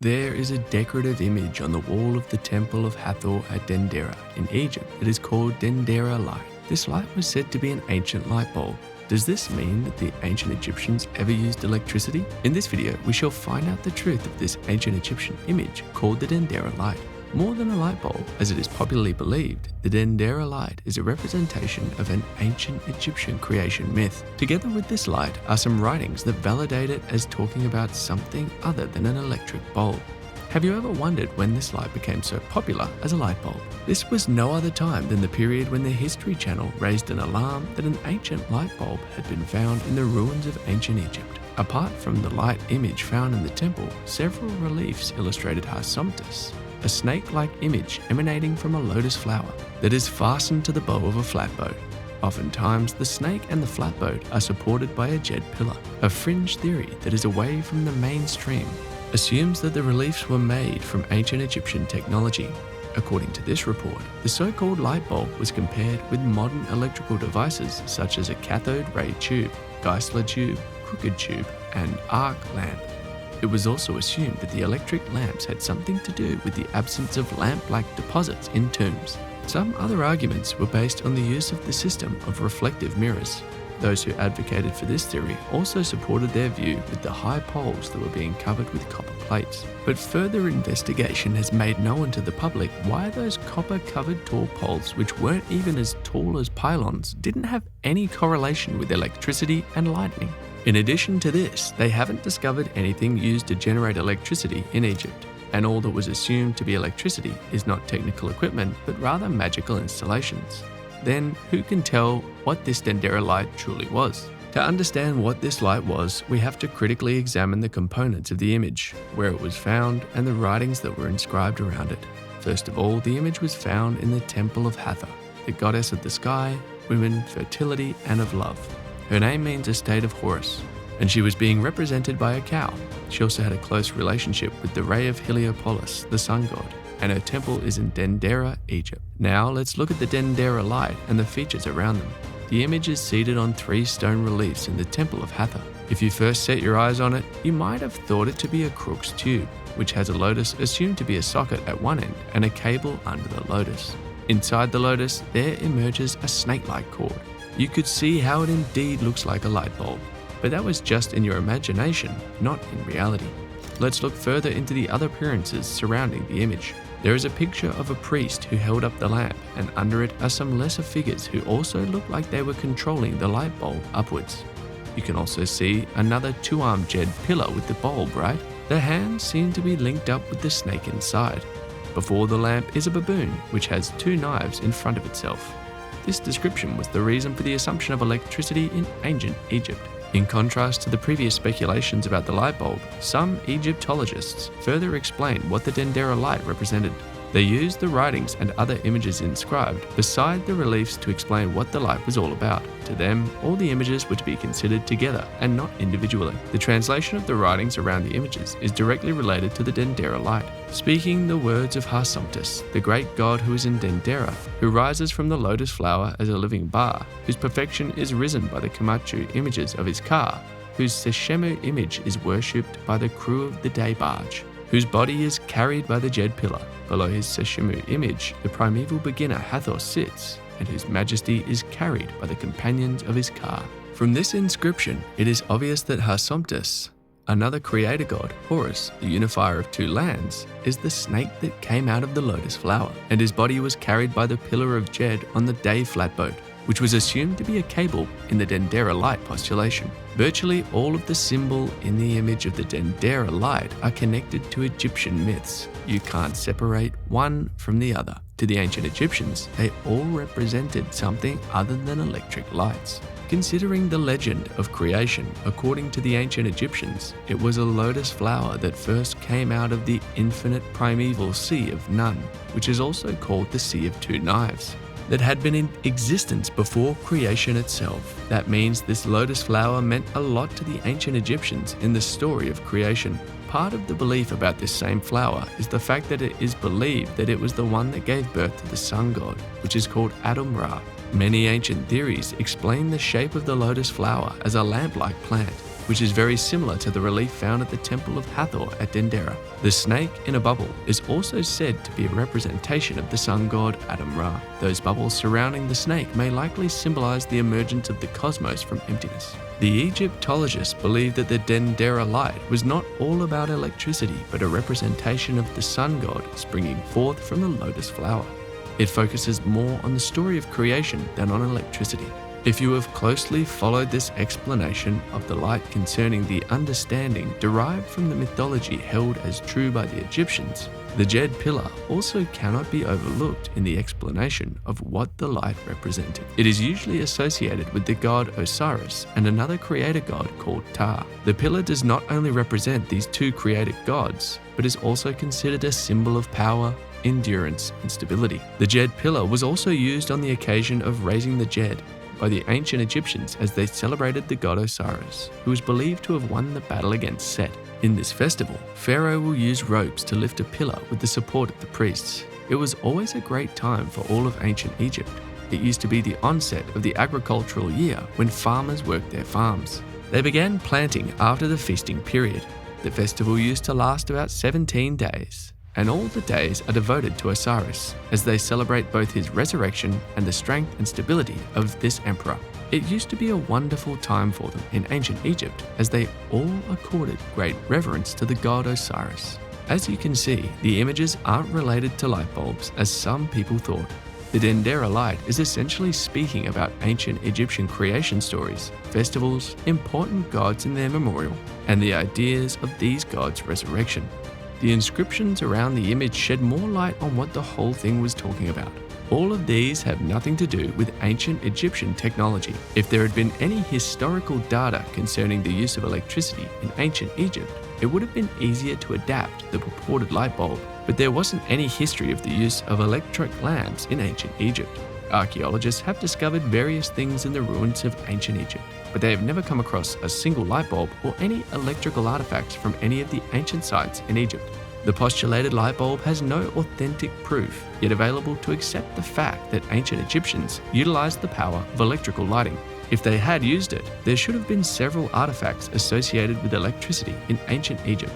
There is a decorative image on the wall of the temple of Hathor at Dendera in Egypt that is called Dendera light. This light was said to be an ancient light bulb. Does this mean that the ancient Egyptians ever used electricity? In this video, we shall find out the truth of this ancient Egyptian image called the Dendera light. More than a light bulb, as it is popularly believed, the Dendera light is a representation of an ancient Egyptian creation myth. Together with this light are some writings that validate it as talking about something other than an electric bulb. Have you ever wondered when this light became so popular as a light bulb? This was no other time than the period when the History Channel raised an alarm that an ancient light bulb had been found in the ruins of ancient Egypt. Apart from the light image found in the temple, several reliefs illustrated Hathor, a snake-like image emanating from a lotus flower that is fastened to the bow of a flatboat. Oftentimes, the snake and the flatboat are supported by a jed pillar. A fringe theory that is away from the mainstream assumes that the reliefs were made from ancient Egyptian technology. According to this report, the so-called light bulb was compared with modern electrical devices such as a cathode ray tube, Geissler tube, crooked tube, and arc lamp. It was also assumed that the electric lamps had something to do with the absence of lamp-like deposits in tombs. Some other arguments were based on the use of the system of reflective mirrors. Those who advocated for this theory also supported their view with the high poles that were being covered with copper plates. But further investigation has made known to the public why those copper-covered tall poles, which weren't even as tall as pylons, didn't have any correlation with electricity and lightning. In addition to this, they haven't discovered anything used to generate electricity in Egypt, and all that was assumed to be electricity is not technical equipment, but rather magical installations. Then, who can tell what this Dendera light truly was? To understand what this light was, we have to critically examine the components of the image, where it was found, and the writings that were inscribed around it. First of all, the image was found in the temple of Hathor, the goddess of the sky, women, fertility, and of love. Her name means estate of Horus, and she was being represented by a cow. She also had a close relationship with the ray of Heliopolis, the sun god, and her temple is in Dendera, Egypt. Now let's look at the Dendera light and the features around them. The image is seated on 3 stone reliefs in the temple of Hathor. If you first set your eyes on it, you might have thought it to be a crux tube, which has a lotus assumed to be a socket at one end and a cable under the lotus. Inside the lotus, there emerges a snake-like cord. You could see how it indeed looks like a light bulb, but that was just in your imagination, not in reality. Let's look further into the other appearances surrounding the image. There is a picture of a priest who held up the lamp, and under it are some lesser figures who also look like they were controlling the light bulb upwards. You can also see another 2-armed jed pillar with the bulb, right? The hands seem to be linked up with the snake inside. Before the lamp is a baboon, which has 2 knives in front of itself. This description was the reason for the assumption of electricity in ancient Egypt. In contrast to the previous speculations about the light bulb, some Egyptologists further explained what the Dendera light represented. They used the writings and other images inscribed beside the reliefs to explain what the light was all about. To them, all the images were to be considered together and not individually. The translation of the writings around the images is directly related to the Dendera light, speaking the words of Hathor, the great god who is in Dendera, who rises from the lotus flower as a living Ba, whose perfection is risen by the Kamachu images of his car, whose Seshemu image is worshipped by the crew of the day barge, whose body is carried by the jed pillar. Below his Seshemu image, the primeval beginner Hathor sits, and whose majesty is carried by the companions of his car. From this inscription, it is obvious that Hathor, another creator god, Horus, the unifier of 2 lands, is the snake that came out of the lotus flower, and his body was carried by the pillar of jed on the day flatboat, which was assumed to be a cable in the Dendera light postulation. Virtually all of the symbol in the image of the Dendera light are connected to Egyptian myths. You can't separate one from the other. To the ancient Egyptians, they all represented something other than electric lights. Considering the legend of creation, according to the ancient Egyptians, it was a lotus flower that first came out of the infinite primeval sea of Nun, which is also called the Sea of 2 Knives, that had been in existence before creation itself. That means this lotus flower meant a lot to the ancient Egyptians in the story of creation. Part of the belief about this same flower is the fact that it is believed that it was the one that gave birth to the sun god, which is called Adum-Ra. Many ancient theories explain the shape of the lotus flower as a lamp-like plant. which is very similar to the relief found at the Temple of Hathor at Dendera. The snake in a bubble is also said to be a representation of the sun god Adam-Ra. Those bubbles surrounding the snake may likely symbolize the emergence of the cosmos from emptiness. The Egyptologists believed that the Dendera light was not all about electricity, but a representation of the sun god springing forth from the lotus flower. It focuses more on the story of creation than on electricity. If you have closely followed this explanation of the light concerning the understanding derived from the mythology held as true by the Egyptians, the Djed pillar also cannot be overlooked in the explanation of what the light represented. It is usually associated with the god Osiris and another creator god called Ptah. The pillar does not only represent these two created gods, but is also considered a symbol of power, endurance, and stability. The Djed pillar was also used on the occasion of raising the Djed by the ancient Egyptians as they celebrated the god Osiris, who was believed to have won the battle against Set. In this festival, Pharaoh will use ropes to lift a pillar with the support of the priests. It was always a great time for all of ancient Egypt. It used to be the onset of the agricultural year when farmers worked their farms. They began planting after the feasting period. The festival used to last about 17 days. And all the days are devoted to Osiris, as they celebrate both his resurrection and the strength and stability of this emperor. It used to be a wonderful time for them in ancient Egypt, as they all accorded great reverence to the god Osiris. As you can see, the images aren't related to light bulbs, as some people thought. The Dendera light is essentially speaking about ancient Egyptian creation stories, festivals, important gods in their memorial, and the ideas of these gods' resurrection. The inscriptions around the image shed more light on what the whole thing was talking about. All of these have nothing to do with ancient Egyptian technology. If there had been any historical data concerning the use of electricity in ancient Egypt, it would have been easier to adapt the purported light bulb, but there wasn't any history of the use of electric lamps in ancient Egypt. Archaeologists have discovered various things in the ruins of ancient Egypt, but they have never come across a single light bulb or any electrical artifacts from any of the ancient sites in Egypt. The postulated light bulb has no authentic proof, yet available to accept the fact that ancient Egyptians utilized the power of electrical lighting. If they had used it, there should have been several artifacts associated with electricity in ancient Egypt.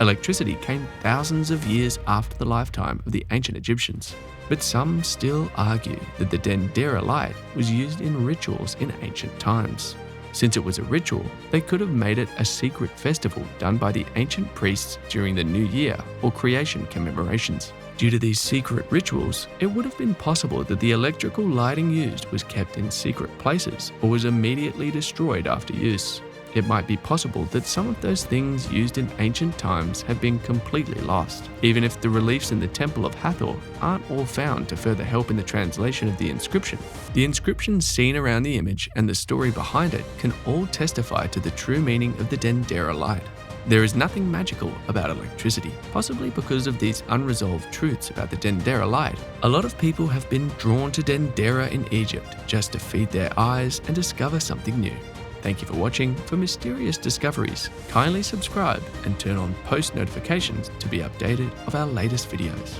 Electricity came thousands of years after the lifetime of the ancient Egyptians, but some still argue that the Dendera light was used in rituals in ancient times. Since it was a ritual, they could have made it a secret festival done by the ancient priests during the New Year or creation commemorations. Due to these secret rituals, it would have been possible that the electrical lighting used was kept in secret places or was immediately destroyed after use. It might be possible that some of those things used in ancient times have been completely lost, even if the reliefs in the Temple of Hathor aren't all found to further help in the translation of the inscription. The inscriptions seen around the image and the story behind it can all testify to the true meaning of the Dendera light. There is nothing magical about electricity, possibly because of these unresolved truths about the Dendera light. A lot of people have been drawn to Dendera in Egypt just to feed their eyes and discover something new. Thank you for watching. For mysterious discoveries, kindly subscribe and turn on post notifications to be updated of our latest videos.